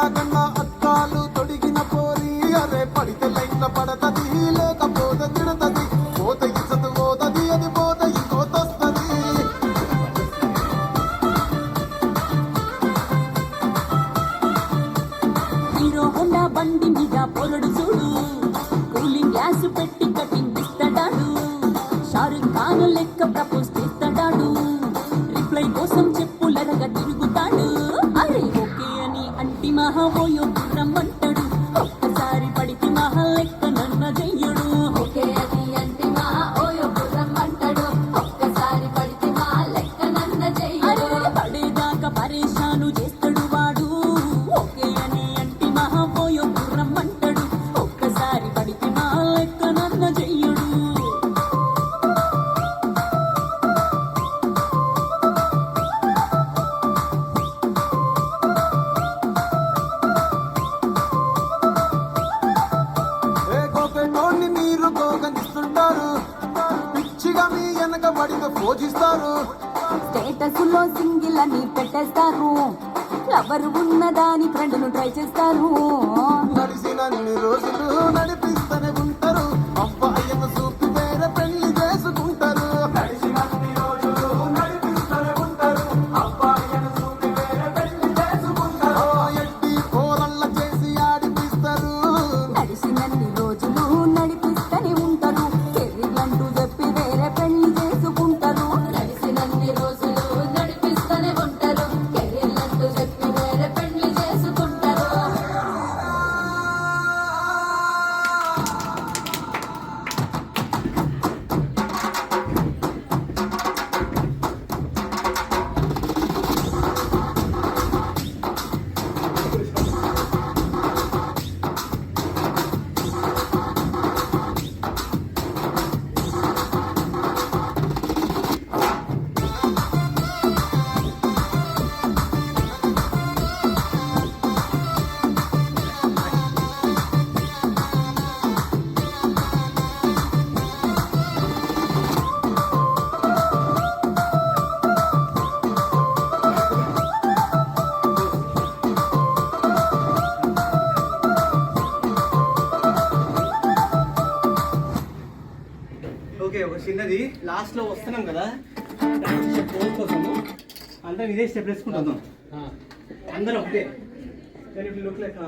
ఎలాగన్నా అద్దాలు తొడిగిన పోరి అరే పడితే లైన్ల పడతది లేకపోతే తిడతది పోత ఇచ్చదు పోతది అది పోత ఇంకోతొస్తది హీరో హోండా బండి మీద పొరడు చూడు కూలింగ్ గ్లాస్ పెట్టి కటింగ్ ఇస్తాడాడు షారుఖ్ ఖాన్ లెక్క ప్రపోజ్ చేస్తాడాడు రిప్లై కోసం చెప్పులరగా తిరుగుతాడు అరే ఓకే అని అంటి మహాబోయో రమ్మంటాడు ఒక్కసారి పడితే మహా లెక్క నన్న చెయ్యడు ఓకే అని అంటి మహా ఓయో రమ్మంటాడు ఒక్కసారి పడితే మా లెక్క నన్న చెయ్యడు అరే పడేదాకా పరేషాను చేస్తాడు వాడు ఓకే అని అంటి మహాబోయో రమ్మంటాడు ఒక్కసారి పడితే మా లెక్క నన్న చెయ్యడు కోపెటోన్ని మీరు కోగనిస్తుంటారు పిచ్చిగా మీ వెనక పడిన పోజిస్తారు స్టేటస్ లో సింగిల్ అని పెట్టేస్తారు ఎవరు ఉన్నదాని ఫ్రెండ్ను ట్రై చేస్తారు నడిచినన్ని రోజులు నడిపిస్తూనే ఉంటారు అబ్బాయిను చూపి వేరే పెళ్లి చేసుకుంటారు నడిచినన్ని రోజులు నడిపిస్తూనే ఉంటారు అబ్బాయిను చూపి వేరే పెళ్లి చేసుకుంటారు ఎట్టి పోరల్ల చేసి ఆడిపిస్తారు నడిచినన్ని రోజులు నడిపిస్తూనే ఉంటారు కెరీర్లంటూ చెప్పి వేరే పెళ్లి చేసుకుంటారు నడిచినన్ని రోజులు నడిపిస్తూనే ఉంటారు కెరీర్లంటూ చెప్పి వేరే పెళ్లి చేసుకుంటారు ఓకే ఒక చిన్నది లాస్ట్ లో వస్తున్నాం కదా పోల్ కోసము అందరం ఇదే స్టెప్ వేసుకుంటున్నాం అందరం ఒకటే లుక్ లైక్